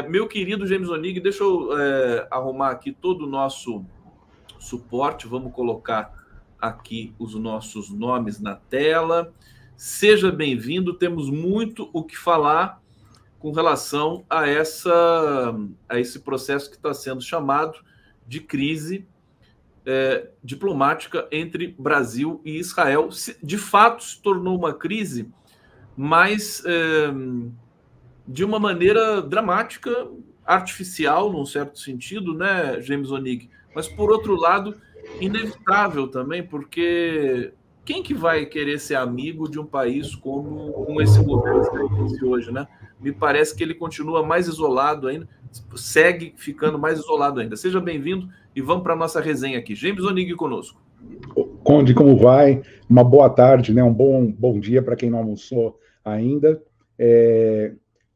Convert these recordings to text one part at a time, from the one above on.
Meu querido James Onig, deixa eu arrumar aqui todo o nosso suporte. Vamos colocar aqui os nossos nomes na tela. Seja bem-vindo. Temos muito o que falar com relação a esse processo que está sendo chamado de crise diplomática entre Brasil e Israel. De fato, se tornou uma crise, mas de uma maneira dramática, artificial, num certo sentido, né, James Onig? Mas, por outro lado, inevitável também, porque quem que vai querer ser amigo de um país com esse governo israelense hoje, né? Me parece que ele continua mais isolado ainda, segue ficando mais isolado ainda. Seja bem-vindo e vamos para a nossa resenha aqui. James Onig conosco. Conde, como vai? Uma boa tarde, né? Um bom dia para quem não almoçou ainda.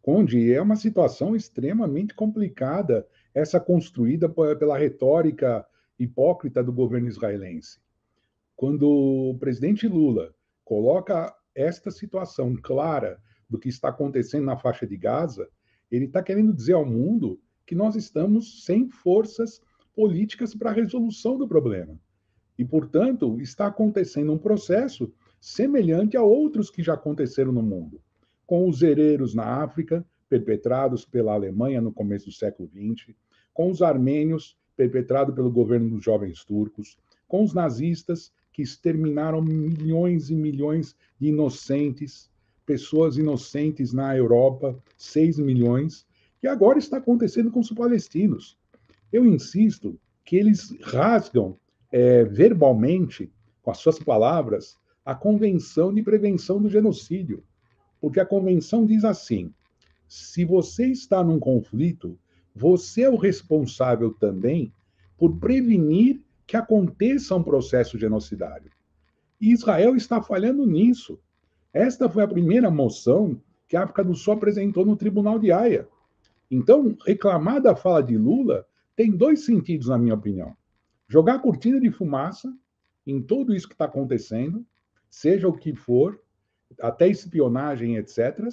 Conde, é uma situação extremamente complicada, essa construída pela retórica hipócrita do governo israelense. Quando o presidente Lula coloca esta situação clara do que está acontecendo na faixa de Gaza, ele está querendo dizer ao mundo que nós estamos sem forças políticas para a resolução do problema. E, portanto, está acontecendo um processo semelhante a outros que já aconteceram no mundo, com os hereros na África, perpetrados pela Alemanha no começo do século XX, com os armênios, perpetrado pelo governo dos jovens turcos, com os nazistas, que exterminaram milhões e milhões de inocentes, pessoas inocentes na Europa, 6 milhões, e agora está acontecendo com os palestinos. Eu insisto que eles rasgam verbalmente, com as suas palavras, a Convenção de Prevenção do Genocídio. Porque a Convenção diz assim: se você está num conflito, você é o responsável também por prevenir que aconteça um processo genocidário. E Israel está falhando nisso. Esta foi a primeira moção que a África do Sul apresentou no Tribunal de Haia. Então, reclamar da fala de Lula tem dois sentidos, na minha opinião. Jogar cortina de fumaça em tudo isso que está acontecendo, seja o que for, até espionagem, etc.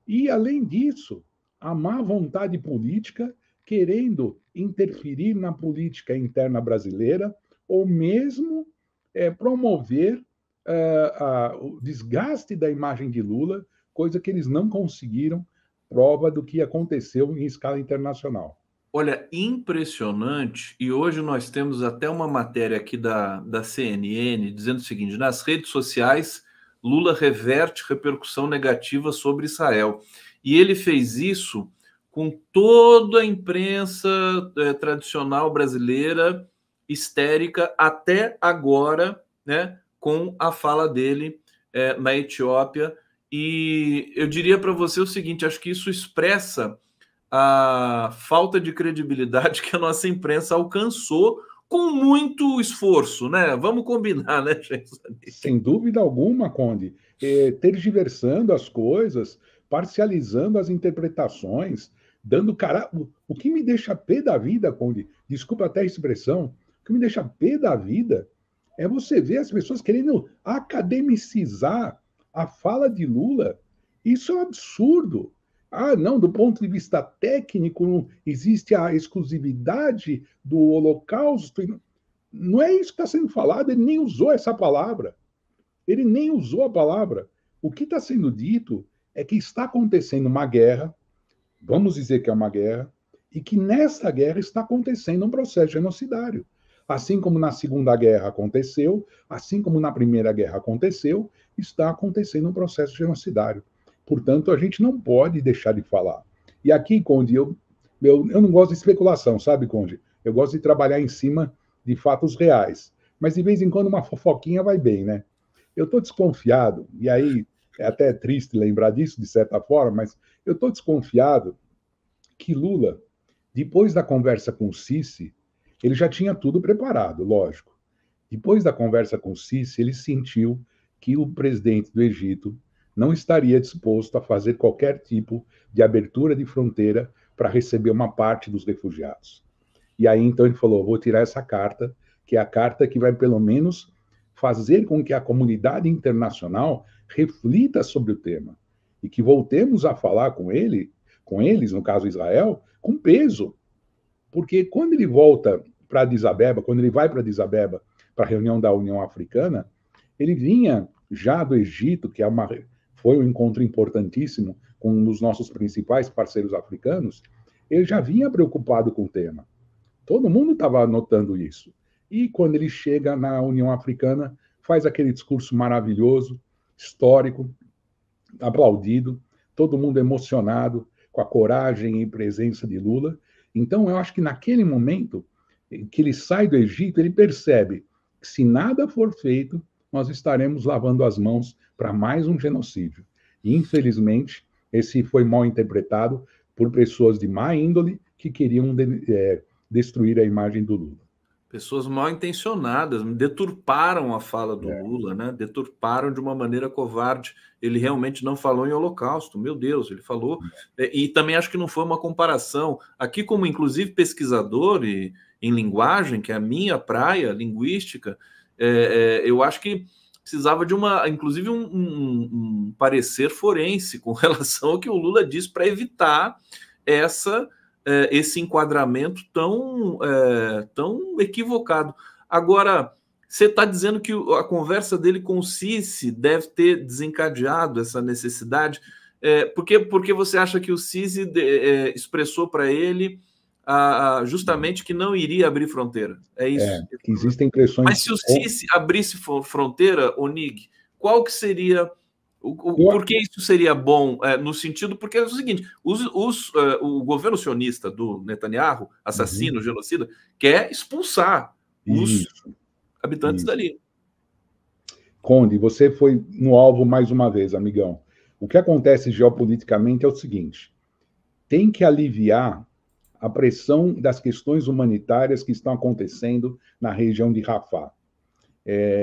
E, além disso, a má vontade política querendo interferir na política interna brasileira ou mesmo promover o desgaste da imagem de Lula, coisa que eles não conseguiram, prova do que aconteceu em escala internacional. Olha, impressionante, e hoje nós temos até uma matéria aqui da CNN dizendo o seguinte: nas redes sociais, Lula reverte repercussão negativa sobre Israel. E ele fez isso com toda a imprensa tradicional brasileira histérica até agora, né, com a fala dele na Etiópia. E eu diria para você o seguinte: acho que isso expressa a falta de credibilidade que a nossa imprensa alcançou com muito esforço, né? Vamos combinar, né, gente? Sem dúvida alguma, Conde. Tergiversando as coisas, parcializando as interpretações, dando cara. O que me deixa pé da vida, Conde, desculpa até a expressão, o que me deixa pé da vida é você ver as pessoas querendo academicizar a fala de Lula. Isso é um absurdo. Ah, não, do ponto de vista técnico, não existe a exclusividade do Holocausto. Não é isso que está sendo falado, ele nem usou essa palavra. Ele nem usou a palavra. O que está sendo dito é que está acontecendo uma guerra, vamos dizer que é uma guerra, e que nessa guerra está acontecendo um processo genocidário. Assim como na Segunda Guerra aconteceu, assim como na Primeira Guerra aconteceu, está acontecendo um processo genocidário. Portanto, a gente não pode deixar de falar. E aqui, Conde, eu não gosto de especulação, sabe, Conde? Eu gosto de trabalhar em cima de fatos reais. Mas, de vez em quando, uma fofoquinha vai bem, né? Eu estou desconfiado, e aí é até triste lembrar disso, de certa forma, mas eu estou desconfiado que Lula, depois da conversa com o Sisi, ele já tinha tudo preparado, lógico. Depois da conversa com o Sisi, ele sentiu que o presidente do Egito não estaria disposto a fazer qualquer tipo de abertura de fronteira para receber uma parte dos refugiados. E aí, então, ele falou: vou tirar essa carta, que é a carta que vai, pelo menos, fazer com que a comunidade internacional reflita sobre o tema e que voltemos a falar com ele com eles, no caso Israel, com peso. Porque quando ele volta para Addis Abeba, quando ele vai para Addis Abeba para a reunião da União Africana, ele vinha já do Egito, que foi um encontro importantíssimo com um dos nossos principais parceiros africanos, ele já vinha preocupado com o tema. Todo mundo estava notando isso. E quando ele chega na União Africana, faz aquele discurso maravilhoso, histórico, aplaudido, todo mundo emocionado com a coragem e presença de Lula. Então, eu acho que naquele momento que ele sai do Egito, ele percebe que se nada for feito, nós estaremos lavando as mãos para mais um genocídio. E, infelizmente, esse foi mal interpretado por pessoas de má índole que queriam destruir a imagem do Lula. Pessoas mal intencionadas, deturparam a fala do Lula, né? Deturparam de uma maneira covarde. Ele realmente não falou em Holocausto, meu Deus, ele falou. E também acho que não foi uma comparação. Aqui, como inclusive pesquisador em linguagem, que é a minha praia linguística, eu acho que precisava de inclusive um parecer forense com relação ao que o Lula disse para evitar esse enquadramento tão equivocado. Agora, você está dizendo que a conversa dele com o Sisi deve ter desencadeado essa necessidade, porque você acha que o Sisi expressou para ele justamente que não iria abrir fronteira? É isso? Que existem pressões... Mas se o Sisi abrisse fronteira, Onig, qual que seria... Por que isso seria bom no sentido? Porque é o seguinte, o governo sionista do Netanyahu, assassino, genocida, quer expulsar os habitantes dali. Conde, você foi no alvo mais uma vez, amigão. O que acontece geopoliticamente é o seguinte, tem que aliviar a pressão das questões humanitárias que estão acontecendo na região de Rafah.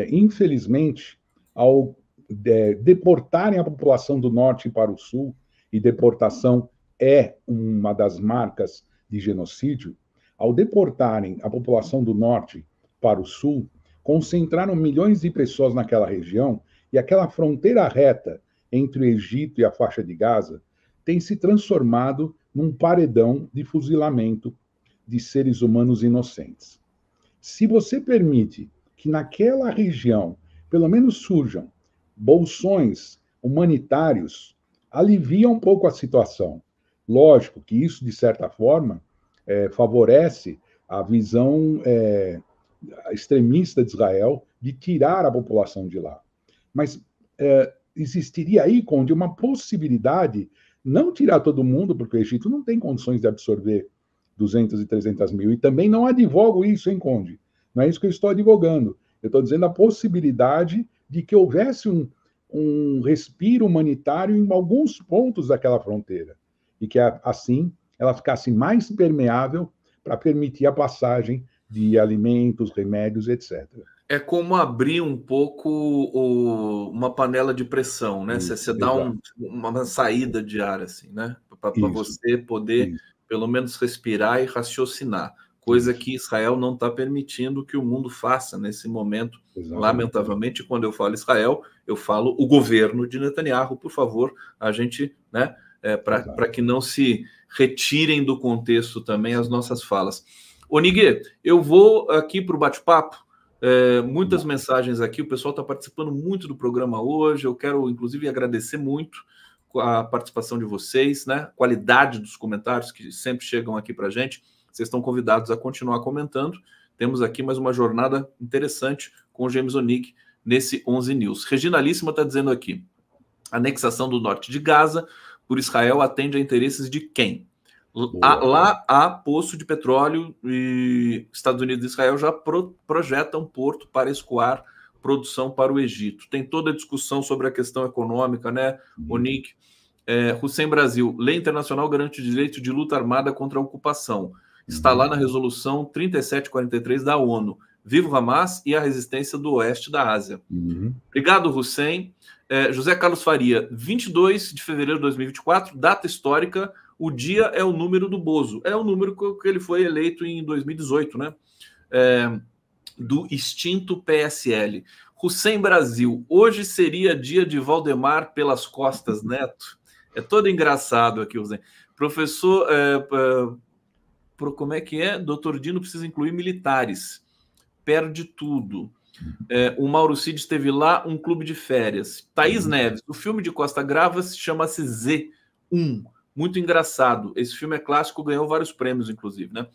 Infelizmente, ao deportarem a população do norte para o sul, e deportação é uma das marcas de genocídio, ao deportarem a população do norte para o sul, concentraram milhões de pessoas naquela região, e aquela fronteira reta entre o Egito e a faixa de Gaza tem se transformado num paredão de fuzilamento de seres humanos inocentes. Se você permite que naquela região, pelo menos surjam bolsões humanitários, alivia um pouco a situação. Lógico que isso, de certa forma, favorece a visão extremista de Israel de tirar a população de lá. Mas existiria aí, Conde, uma possibilidade, não tirar todo mundo, porque o Egito não tem condições de absorver 200 e 300 mil, e também não advogo isso, hein, Conde? Não é isso que eu estou advogando. Eu estou dizendo a possibilidade de que houvesse um respiro humanitário em alguns pontos daquela fronteira, e que, assim, ela ficasse mais permeável para permitir a passagem de alimentos, remédios, etc. É como abrir um pouco uma panela de pressão, né? Você dá uma saída de ar, assim, né? Para você poder, pelo menos, respirar e raciocinar. Coisa que Israel não está permitindo que o mundo faça nesse momento. Lamentavelmente, quando eu falo Israel, eu falo o governo de Netanyahu, por favor, a gente, né, para que não se retirem do contexto também as nossas falas. Onig, eu vou aqui para o bate-papo, muitas mensagens aqui, o pessoal está participando muito do programa hoje, eu quero, inclusive, agradecer muito a participação de vocês, né, a qualidade dos comentários que sempre chegam aqui para a gente. Vocês estão convidados a continuar comentando. Temos aqui mais uma jornada interessante com o James Onig nesse 11 News. Regina Líssima está dizendo aqui, anexação do norte de Gaza por Israel atende a interesses de quem? Lá há poço de petróleo e Estados Unidos e Israel já projetam um porto para escoar produção para o Egito. Tem toda a discussão sobre a questão econômica, né, Onig? Hussein Brasil, lei internacional garante o direito de luta armada contra a ocupação. Está lá na resolução 3743 da ONU. Viva o Hamas e a resistência do oeste da Ásia. Obrigado, Hussein. José Carlos Faria, 22 de fevereiro de 2024, data histórica, o dia é o número do Bozo. É o número que ele foi eleito em 2018, né? Do extinto PSL. Hussein Brasil, hoje seria dia de Valdemar pelas costas, Neto. É todo engraçado aqui, Hussein. Professor, como é que é? Doutor Dino precisa incluir militares. Perde tudo. O Mauro Cid esteve lá, um clube de férias. Thaís Neves, o filme de Costa Gravas chama-se Z1. Muito engraçado. Esse filme é clássico, ganhou vários prêmios, inclusive, né?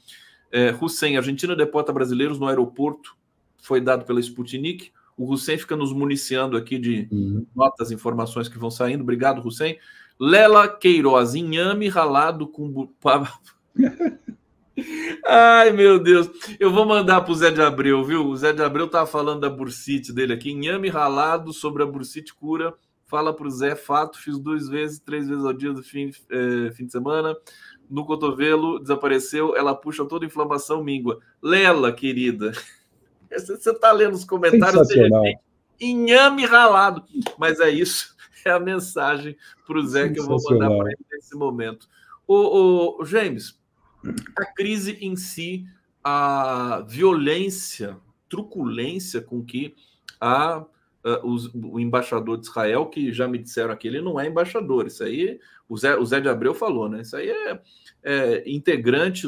Hussein, Argentina deporta brasileiros no aeroporto, foi dado pela Sputnik. O Hussein fica nos municiando aqui de notas, informações que vão saindo. Obrigado, Hussein. Lela Queiroz, inhame ralado com... Ai, meu Deus. Eu vou mandar para o Zé de Abreu, viu? O Zé de Abreu tá falando da bursite dele aqui. Inhame ralado sobre a bursite cura. Fala para o Zé, fato, fiz 2 vezes, 3 vezes ao dia do fim de semana. No cotovelo, desapareceu, ela puxa toda a inflamação, míngua. Lela, querida, você tá lendo os comentários, de repente, inhame ralado. Mas é isso, é a mensagem para o Zé que eu vou mandar para ele nesse momento. O James, a crise em si, a violência, truculência com que o embaixador de Israel, que já me disseram aqui, ele não é embaixador, isso aí o Zé de Abreu falou, né? Isso aí é integrante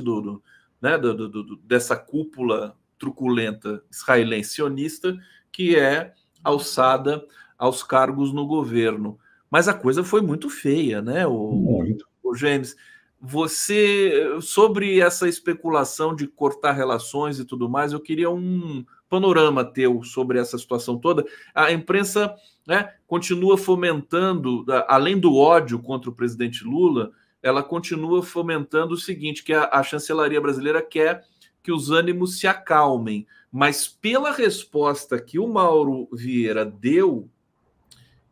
dessa cúpula truculenta israelense sionista que é alçada aos cargos no governo. Mas a coisa foi muito feia, né, o James? Você, sobre essa especulação de cortar relações e tudo mais, eu queria um panorama teu sobre essa situação toda. A imprensa, né, continua fomentando, além do ódio contra o presidente Lula, ela continua fomentando o seguinte, que a chancelaria brasileira quer que os ânimos se acalmem, mas pela resposta que o Mauro Vieira deu,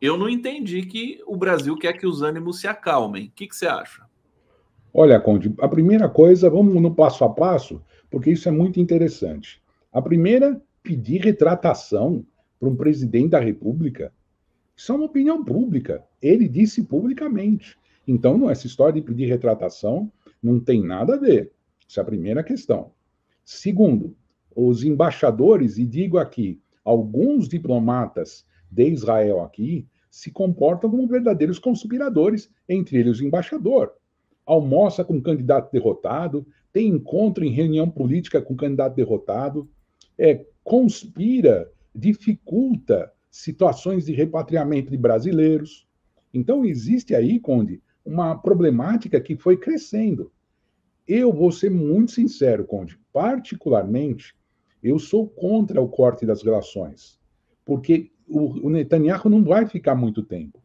eu não entendi que o Brasil quer que os ânimos se acalmem. O que você acha? Olha, Conde, a primeira coisa, vamos no passo a passo, porque isso é muito interessante. A primeira, pedir retratação para um presidente da República. Isso é uma opinião pública. Ele disse publicamente. Então, essa história de pedir retratação não tem nada a ver. Essa é a primeira questão. Segundo, os embaixadores, e digo aqui, alguns diplomatas de Israel aqui, se comportam como verdadeiros conspiradores, entre eles o embaixador. Almoça com o candidato derrotado, tem encontro em reunião política com o candidato derrotado, conspira, dificulta situações de repatriamento de brasileiros. Então, existe aí, Conde, uma problemática que foi crescendo. Eu vou ser muito sincero, Conde, particularmente, eu sou contra o corte das relações, porque o Netanyahu não vai ficar muito tempo.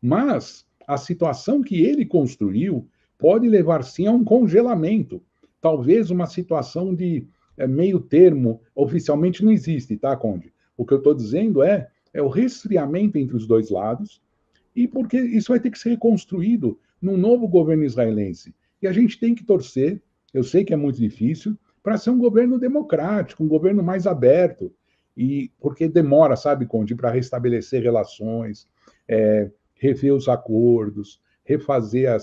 Mas a situação que ele construiu pode levar, sim, a um congelamento. Talvez uma situação de meio termo, oficialmente não existe, tá, Conde? O que eu estou dizendo é o resfriamento entre os dois lados, e porque isso vai ter que ser reconstruído num novo governo israelense. E a gente tem que torcer, eu sei que é muito difícil, para ser um governo democrático, um governo mais aberto, e porque demora, sabe, Conde, para restabelecer relações, rever os acordos, refazer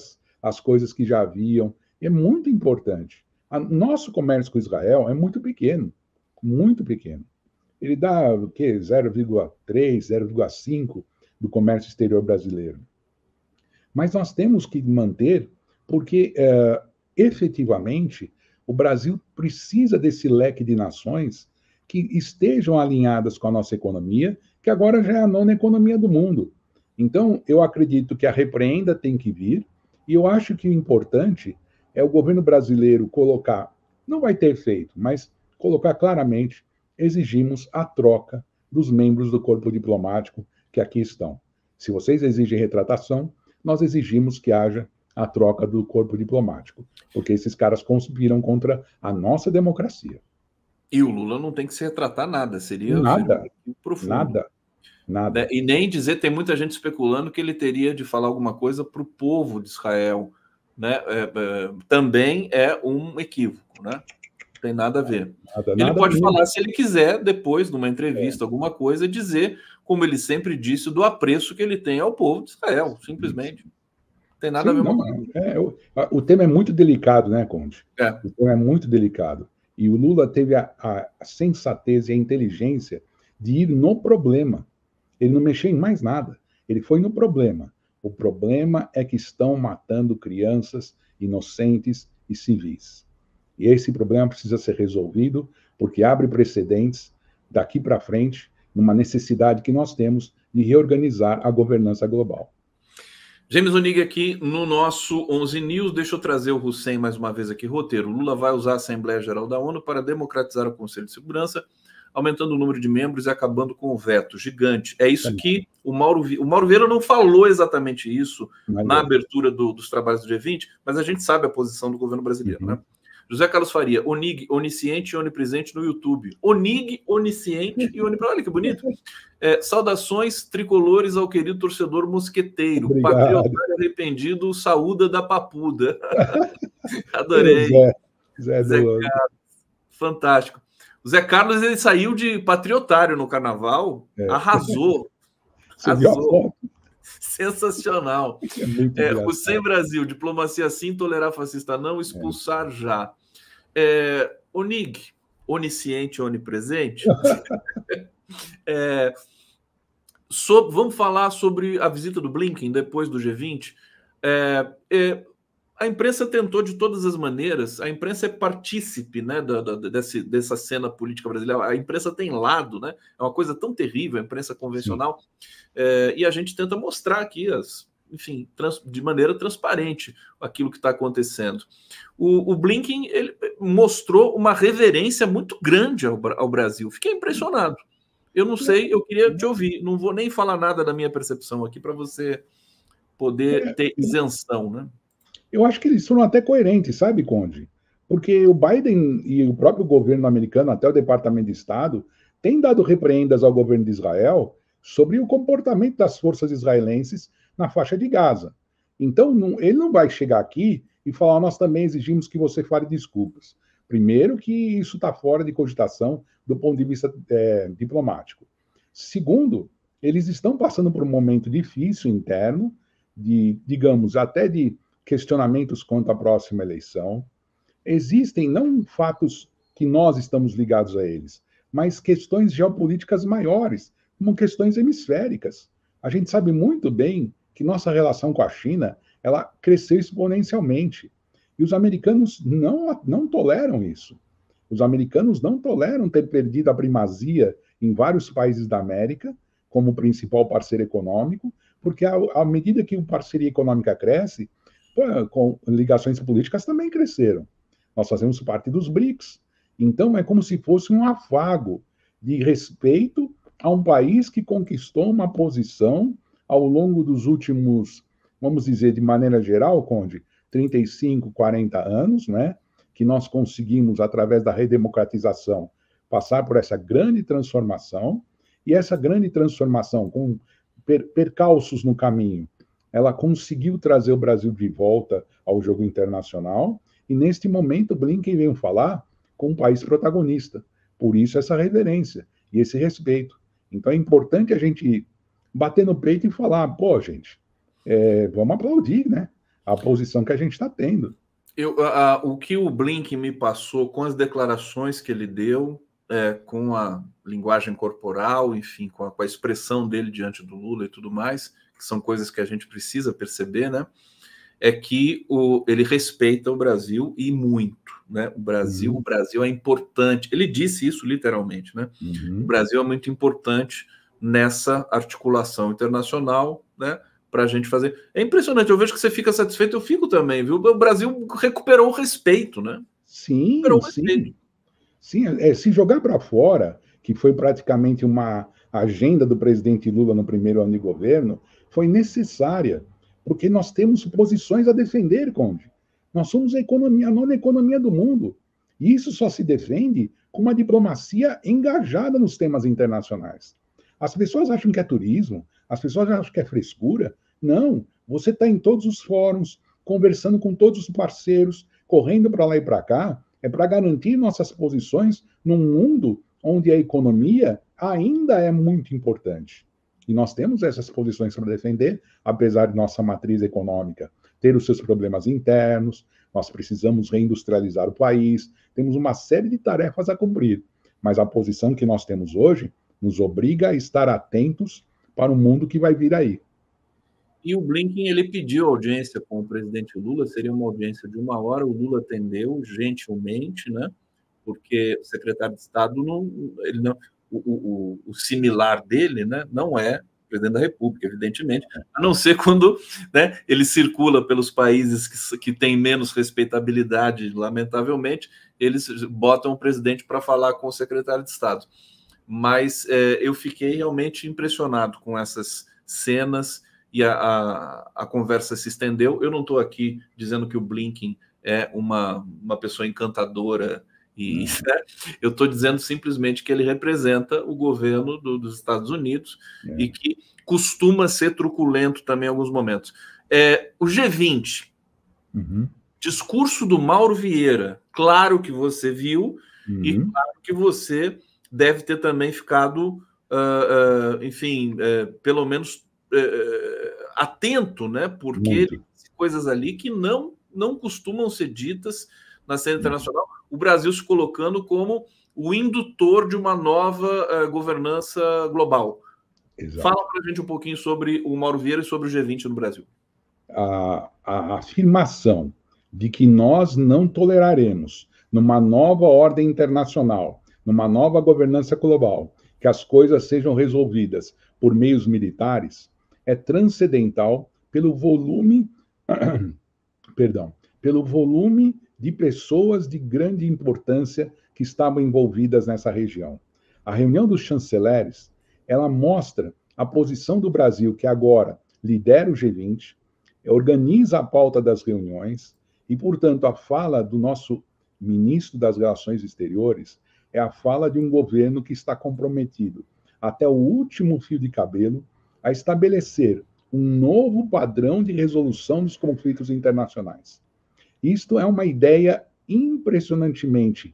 as coisas que já haviam. É muito importante. Nosso comércio com Israel é muito pequeno, muito pequeno. Ele dá o quê? 0,3, 0,5 do comércio exterior brasileiro. Mas nós temos que manter, porque efetivamente o Brasil precisa desse leque de nações que estejam alinhadas com a nossa economia, que agora já é a 9ª economia do mundo. Então, eu acredito que a repreenda tem que vir, e eu acho que o importante é o governo brasileiro colocar, não vai ter efeito, mas colocar claramente, exigimos a troca dos membros do corpo diplomático que aqui estão. Se vocês exigem retratação, nós exigimos que haja a troca do corpo diplomático, porque esses caras conspiram contra a nossa democracia. E o Lula não tem que se retratar nada, seria nada, profundo. Nada. E nem dizer, tem muita gente especulando que ele teria de falar alguma coisa para o povo de Israel, né? Também é um equívoco, né? Não tem nada a ver. Ele pode falar, se ele quiser, depois, numa entrevista, alguma coisa, dizer, como ele sempre disse, do apreço que ele tem ao povo de Israel, simplesmente. Não tem nada a ver com o tema é muito delicado, né, Conde? O tema é muito delicado. E o Lula teve a sensatez e a inteligência de ir no problema. Ele não mexeu em mais nada. Ele foi no problema. O problema é que estão matando crianças inocentes e civis. E esse problema precisa ser resolvido, porque abre precedentes daqui para frente, numa necessidade que nós temos de reorganizar a governança global. James Onig aqui no nosso 11 News. Deixa eu trazer o Hussein mais uma vez aqui. Roteiro: Lula vai usar a Assembleia Geral da ONU para democratizar o Conselho de Segurança, aumentando o número de membros e acabando com o veto. Gigante. É isso que o Mauro Vieira não falou exatamente isso na abertura dos trabalhos do G20, mas a gente sabe a posição do governo brasileiro, né? José Carlos Faria: Onig, onisciente e onipresente no YouTube. Onig, onisciente e onipresente. Olha que bonito. Saudações tricolores ao querido torcedor mosqueteiro. Obrigado. Patriotário arrependido, saúda da papuda. Adorei. Zé Carlos. Fantástico. O Zé Carlos, ele saiu de patriotário no carnaval, arrasou. Arrasou. Sensacional. Hussein Brasil: diplomacia sim, tolerar fascista não, expulsar já. Onig, onisciente, onipresente. Vamos falar sobre a visita do Blinken depois do G20. A imprensa tentou de todas as maneiras, a imprensa é partícipe, né, dessa cena política brasileira, a imprensa tem lado, né, é uma coisa tão terrível, a imprensa convencional, e a gente tenta mostrar aqui, enfim, de maneira transparente aquilo que está acontecendo. O Blinken, ele mostrou uma reverência muito grande ao Brasil, fiquei impressionado. Eu não sei, eu queria te ouvir, não vou nem falar nada da minha percepção aqui para você poder ter isenção, né? Eu acho que eles foram até coerentes, sabe, Conde? Porque o Biden e o próprio governo americano, até o Departamento de Estado, têm dado repreendas ao governo de Israel sobre o comportamento das forças israelenses na faixa de Gaza. Então, ele não vai chegar aqui e falar: nós também exigimos que você fale desculpas. Primeiro, que isso está fora de cogitação do ponto de vista diplomático. Segundo, eles estão passando por um momento difícil interno, digamos, até de questionamentos quanto à próxima eleição. Existem não fatos que nós estamos ligados a eles, mas questões geopolíticas maiores, como questões hemisféricas. A gente sabe muito bem que nossa relação com a China, ela cresceu exponencialmente. E os americanos não toleram isso. Os americanos não toleram ter perdido a primazia em vários países da América, como principal parceiro econômico, porque à medida que a parceria econômica cresce, com ligações políticas também cresceram. Nós fazemos parte dos BRICS. Então, é como se fosse um afago de respeito a um país que conquistou uma posição ao longo dos últimos, vamos dizer, de maneira geral, Conde, 35, 40 anos, né, que nós conseguimos, através da redemocratização, passar por essa grande transformação, e essa grande transformação, com percalços no caminho, ela conseguiu trazer o Brasil de volta ao jogo internacional, e neste momento Blinken veio falar com um país protagonista. Por isso essa reverência e esse respeito. Então é importante a gente bater no peito e falar: pô, gente, vamos aplaudir, né, a posição que a gente está tendo. O que o Blinken me passou com as declarações que ele deu, com a linguagem corporal, enfim, com a expressão dele diante do Lula e tudo mais, que são coisas que a gente precisa perceber, né? É que ele respeita o Brasil e muito, né? O Brasil é importante. Ele disse isso literalmente, né? O Brasil é muito importante nessa articulação internacional, né? Para a gente fazer. É impressionante, eu vejo que você fica satisfeito, eu fico também, viu? O Brasil recuperou o respeito, né? Sim, sim. Sim, se jogar para fora, que foi praticamente uma agenda do presidente Lula no primeiro ano de governo, foi necessária, porque nós temos posições a defender, Conde. Nós somos a nona economia do mundo. E isso só se defende com uma diplomacia engajada nos temas internacionais. As pessoas acham que é turismo, as pessoas acham que é frescura. Não, você está em todos os fóruns, conversando com todos os parceiros, correndo para lá e para cá, é para garantir nossas posições num mundo onde a economia ainda é muito importante. E nós temos essas posições para defender, apesar de nossa matriz econômica ter os seus problemas internos, nós precisamos reindustrializar o país, temos uma série de tarefas a cumprir. Mas a posição que nós temos hoje nos obriga a estar atentos para o mundo que vai vir aí. E o Blinken, ele pediu audiência com o presidente Lula, seria uma audiência de 1 hora, o Lula atendeu gentilmente, né? Porque o secretário de Estado não, ele não, o similar dele, né, não é presidente da República, evidentemente, a não ser quando, né, ele circula pelos países que têm menos respeitabilidade, lamentavelmente, eles botam o presidente para falar com o secretário de Estado. Mas eu fiquei realmente impressionado com essas cenas e a conversa se estendeu. Eu não estou aqui dizendo que o Blinken é uma pessoa encantadora, né? Eu estou dizendo simplesmente que ele representa o governo dos Estados Unidos e que costuma ser truculento também em alguns momentos. O G20, discurso do Mauro Vieira, claro que você viu e claro que você deve ter também ficado, enfim, pelo menos atento, né? Porque coisas ali que não costumam ser ditas na cena internacional, o Brasil se colocando como o indutor de uma nova governança global. Exato. Fala para a gente um pouquinho sobre o Mauro Vieira e sobre o G20 no Brasil. A afirmação de que nós não toleraremos, numa nova ordem internacional, numa nova governança global, que as coisas sejam resolvidas por meios militares, é transcendental pelo volume, pelo volume de pessoas de grande importância que estavam envolvidas nessa região. A reunião dos chanceleres, ela mostra a posição do Brasil, que agora lidera o G20, organiza a pauta das reuniões e, portanto, a fala do nosso ministro das Relações Exteriores é a fala de um governo que está comprometido, até o último fio de cabelo, a estabelecer um novo padrão de resolução dos conflitos internacionais. Isto é uma ideia impressionantemente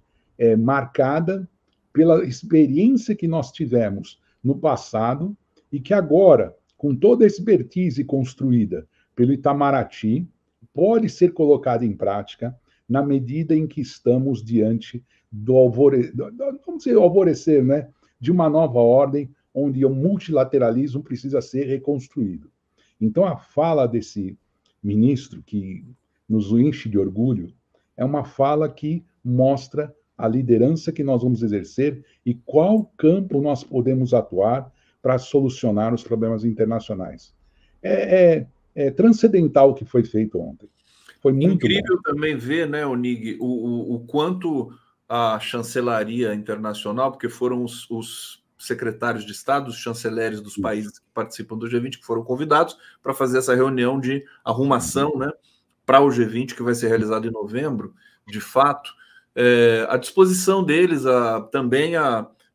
marcada pela experiência que nós tivemos no passado e que agora, com toda a expertise construída pelo Itamaraty, pode ser colocada em prática na medida em que estamos diante do alvorecer, né, de uma nova ordem onde o multilateralismo precisa ser reconstruído. Então, a fala desse ministro, que nos enche de orgulho, é uma fala que mostra a liderança que nós vamos exercer e qual campo nós podemos atuar para solucionar os problemas internacionais. É transcendental o que foi feito ontem. Foi muito incrível bom. Também ver, né, Onig, o quanto a chancelaria internacional, porque foram os secretários de Estado, os chanceleres dos países que participam do G20, que foram convidados para fazer essa reunião de arrumação, né, para o G20, que vai ser realizado em novembro, de fato, a disposição deles também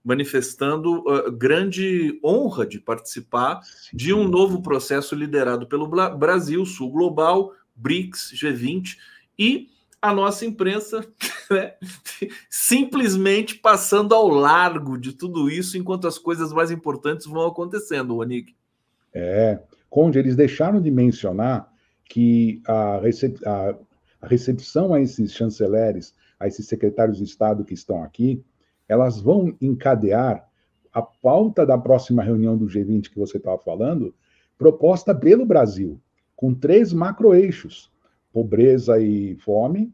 manifestando grande honra de participar de um novo processo liderado pelo Brasil, Sul Global, BRICS, G20, e a nossa imprensa, né, simplesmente passando ao largo de tudo isso, enquanto as coisas mais importantes vão acontecendo, Onig. Conde, eles deixaram de mencionar que a recepção a esses chanceleres, a esses secretários de Estado que estão aqui, elas vão encadear a pauta da próxima reunião do G20 que você estava falando, proposta pelo Brasil, com 3 macroeixos: pobreza e fome,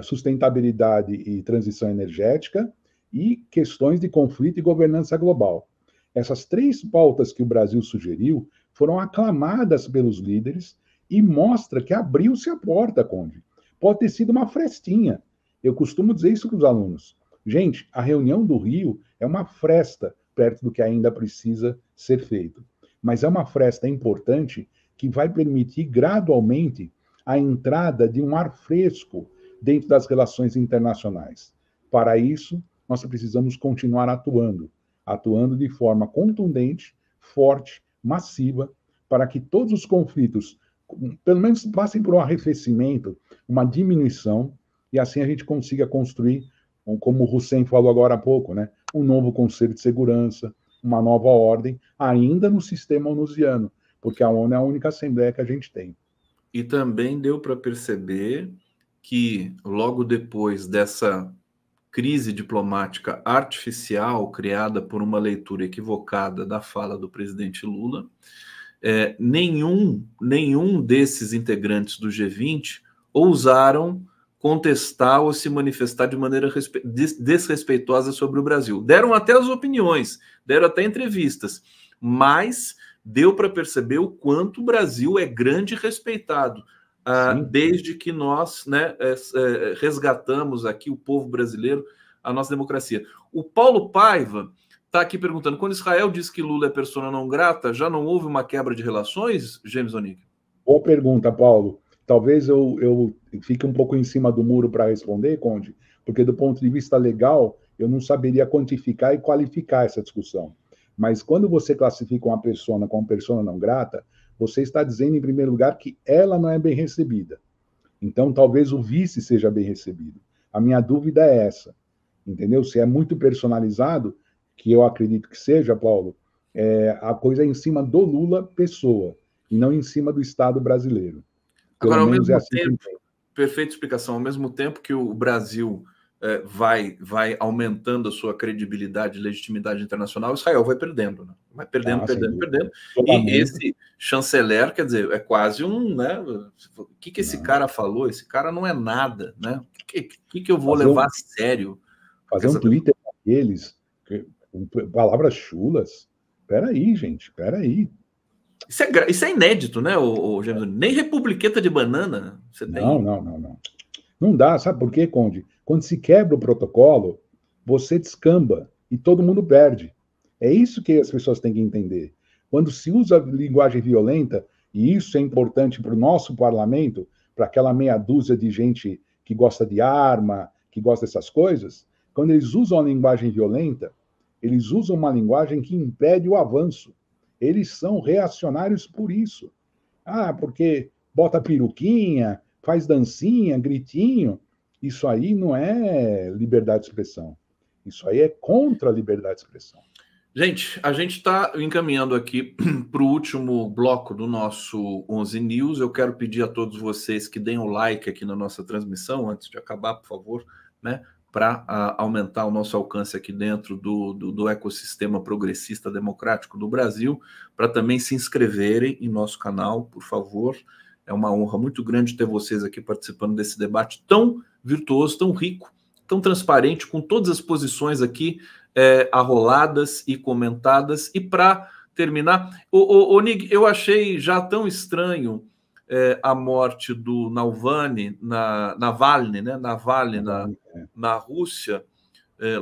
sustentabilidade e transição energética e questões de conflito e governança global. Essas 3 pautas que o Brasil sugeriu foram aclamadas pelos líderes e mostra que abriu-se a porta, Conde. Pode ter sido uma frestinha. Eu costumo dizer isso para os alunos. Gente, a reunião do Rio é uma fresta perto do que ainda precisa ser feito. Mas é uma fresta importante que vai permitir gradualmente a entrada de um ar fresco dentro das relações internacionais. Para isso, nós precisamos continuar atuando de forma contundente, forte, massiva, para que todos os conflitos, pelo menos, passem por um arrefecimento, uma diminuição, e assim a gente consiga construir, como o Hussein falou agora há pouco, né, um novo Conselho de Segurança, uma nova ordem, ainda no sistema onusiano, porque a ONU é a única assembleia que a gente tem. E também deu para perceber que, logo depois dessa crise diplomática artificial criada por uma leitura equivocada da fala do presidente Lula, nenhum desses integrantes do G20 ousaram contestar ou se manifestar de maneira desrespeitosa sobre o Brasil. Deram até as opiniões, deram até entrevistas, mas deu para perceber o quanto o Brasil é grande e respeitado, desde que nós, né, resgatamos aqui o povo brasileiro, a nossa democracia. O Paulo Paiva está aqui perguntando, quando Israel diz que Lula é persona não grata, já não houve uma quebra de relações, James Onig? Boa pergunta, Paulo. Talvez eu fique um pouco em cima do muro para responder, Conde, porque do ponto de vista legal, eu não saberia quantificar e qualificar essa discussão. Mas quando você classifica uma persona como persona não grata, você está dizendo, em primeiro lugar, que ela não é bem recebida. Então, talvez o vice seja bem recebido. A minha dúvida é essa, entendeu? Se é muito personalizado, que eu acredito que seja, Paulo, a coisa é em cima do Lula pessoa, e não em cima do Estado brasileiro. Pelo Agora, ao menos mesmo assim tempo, perfeita explicação, ao mesmo tempo que o Brasil vai aumentando a sua credibilidade e legitimidade internacional, Israel vai perdendo, né? Vai perdendo. E esse chanceler, quer dizer, é quase um, né? O que esse cara falou? Esse cara não é nada, né? O que eu vou levar a sério? Fazer um Twitter daqueles, com palavras chulas. Peraí, gente, peraí. Isso é inédito, né, o James? Nem republiqueta de banana você tem. Não. Não dá, sabe por quê, Conde? Quando se quebra o protocolo, você descamba e todo mundo perde. É isso que as pessoas têm que entender. Quando se usa linguagem violenta, e isso é importante para o nosso parlamento, para aquela meia dúzia de gente que gosta de arma, que gosta dessas coisas, quando eles usam a linguagem violenta, eles usam uma linguagem que impede o avanço. Eles são reacionários por isso. Porque bota peruquinha, faz dancinha, gritinho. Isso aí não é liberdade de expressão. Isso aí é contra a liberdade de expressão. Gente, a gente está encaminhando aqui para o último bloco do nosso 11 News. Eu quero pedir a todos vocês que deem o like aqui na nossa transmissão, antes de acabar, por favor, né? Para aumentar o nosso alcance aqui dentro do ecossistema progressista democrático do Brasil, para também se inscreverem em nosso canal, por favor. É uma honra muito grande ter vocês aqui participando desse debate tão virtuoso, tão rico, tão transparente, com todas as posições aqui arroladas e comentadas. E para terminar, Nig, eu achei já tão estranho a morte do Navalny, né? Navalny na Rússia,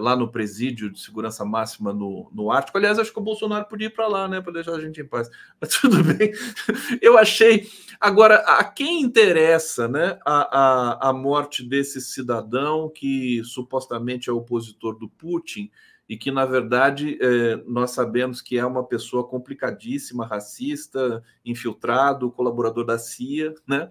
lá no presídio de segurança máxima no Ártico. Aliás, acho que o Bolsonaro podia ir para lá, né, para deixar a gente em paz. Mas tudo bem. Eu achei. Agora, a quem interessa, né, a morte desse cidadão que supostamente é opositor do Putin e que, na verdade, nós sabemos que é uma pessoa complicadíssima, racista, infiltrado, colaborador da CIA, né?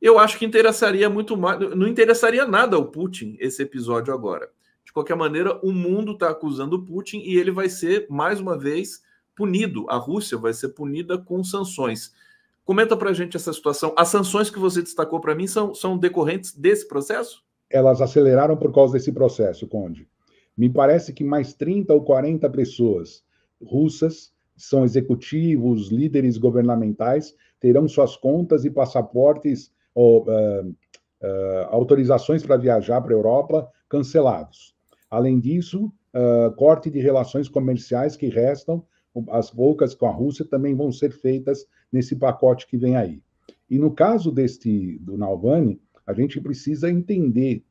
Eu acho que interessaria muito mais, não interessaria nada ao Putin esse episódio agora. De qualquer maneira, o mundo está acusando o Putin e ele vai ser, mais uma vez, punido. A Rússia vai ser punida com sanções. Comenta para a gente essa situação. As sanções que você destacou para mim são decorrentes desse processo? Elas aceleraram por causa desse processo, Conde. Me parece que mais 30 ou 40 pessoas russas, são executivos, líderes governamentais, terão suas contas e passaportes ou autorizações para viajar para a Europa cancelados. Além disso, corte de relações comerciais que restam, as poucas com a Rússia, também vão ser feitas nesse pacote que vem aí. E no caso do Navalny, a gente precisa entender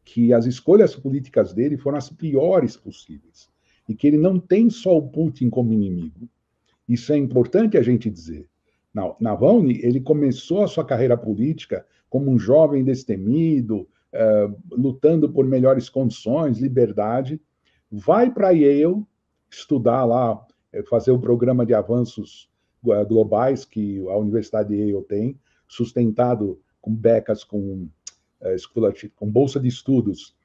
que as escolhas políticas dele foram as piores possíveis e que ele não tem só o Putin como inimigo. Isso é importante a gente dizer. Navalny, ele começou a sua carreira política como um jovem destemido, lutando por melhores condições, liberdade, vai para Yale estudar lá, fazer o programa de avanços globais que a Universidade de Yale tem, sustentado com becas, com bolsa de estudos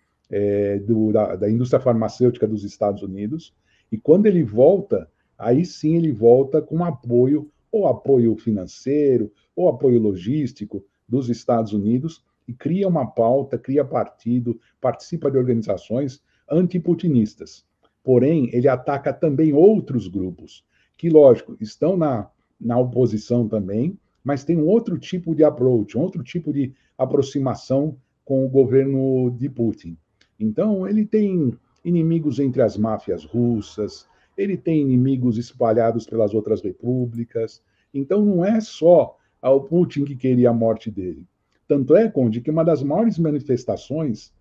da indústria farmacêutica dos Estados Unidos, e quando ele volta, aí sim ele volta com apoio, ou apoio financeiro, ou apoio logístico dos Estados Unidos, e cria uma pauta, cria partido, participa de organizações antiputinistas. Porém, ele ataca também outros grupos que, lógico, estão na oposição também, mas tem um outro tipo de approach, um outro tipo de aproximação com o governo de Putin. Então, ele tem inimigos entre as máfias russas, ele tem inimigos espalhados pelas outras repúblicas. Então, não é só o Putin que queria a morte dele. Tanto é, Conde, que uma das maiores manifestações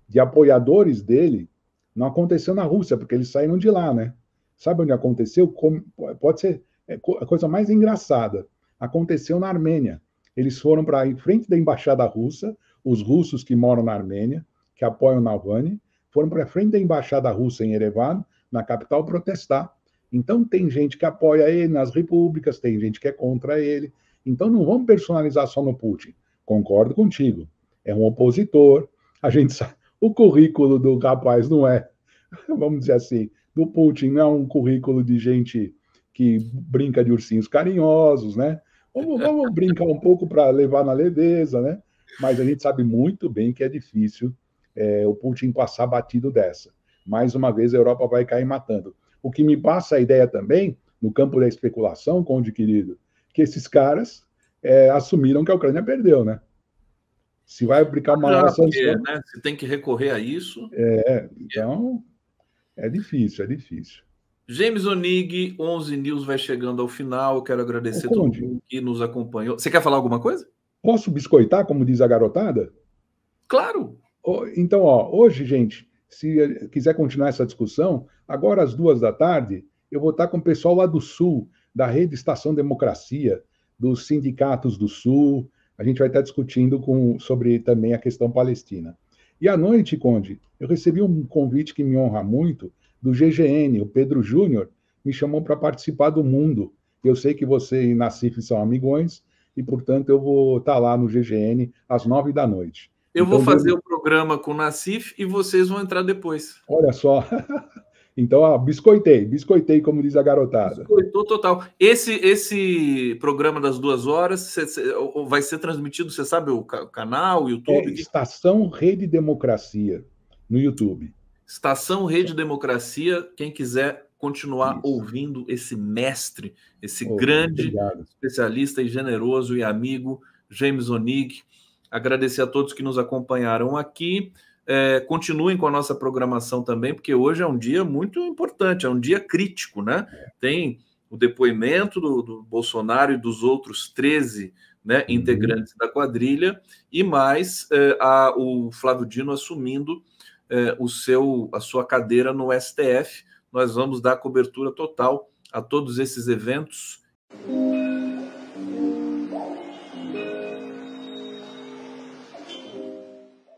de apoiadores dele não aconteceu na Rússia, porque eles saíram de lá, né? Sabe onde aconteceu? Pode ser a coisa mais engraçada. Aconteceu na Armênia. Eles foram para em frente da embaixada russa, os russos que moram na Armênia, que apoiam Navalny, foram para frente da embaixada russa em Erevan, na capital, protestar. Então tem gente que apoia ele nas repúblicas, tem gente que é contra ele. Então não vamos personalizar só no Putin. Concordo contigo. É um opositor. A gente sabe, o currículo do rapaz não é, vamos dizer assim, do Putin não é um currículo de gente que brinca de ursinhos carinhosos, né? Vamos brincar um pouco para levar na leveza, né? Mas a gente sabe muito bem que é difícil o Putin passar batido dessa. Mais uma vez, a Europa vai cair matando. O que me passa a ideia também, no campo da especulação, Conde querido, que esses caras assumiram que a Ucrânia perdeu, né? Se vai aplicar uma maior sanção... né? Se tem que recorrer a isso... Então, é difícil, é difícil. James Onig, 11 News vai chegando ao final. Eu quero agradecer todo mundo que nos acompanhou. Você quer falar alguma coisa? Posso biscoitar, como diz a garotada? Claro! Então, hoje, gente, se quiser continuar essa discussão, agora às 14h, eu vou estar com o pessoal lá do Sul, da Rede Estação Democracia, dos sindicatos do Sul. A gente vai estar discutindo sobre também a questão palestina. E à noite, Conde, eu recebi um convite que me honra muito, do GGN, o Pedro Júnior, me chamou para participar do Mundo. Eu sei que você e Nassif são amigões, e, portanto, eu vou estar lá no GGN às 21h. Eu vou fazer o programa com o Nassif e vocês vão entrar depois. Olha só. Então, biscoitei, como diz a garotada. Biscoitou total. Esse programa das 2 horas vai ser transmitido, você sabe, o canal, o YouTube? Estação Rede Democracia, no YouTube. Estação Rede Democracia, quem quiser continuar ouvindo esse mestre, esse grande especialista e generoso e amigo, James Onig. Agradecer a todos que nos acompanharam aqui. Continuem com a nossa programação também, porque hoje é um dia muito importante, é um dia crítico, né? Tem o depoimento do Bolsonaro e dos outros 13, né, integrantes da quadrilha, e mais o Flávio Dino assumindo a sua cadeira no STF. Nós vamos dar cobertura total a todos esses eventos.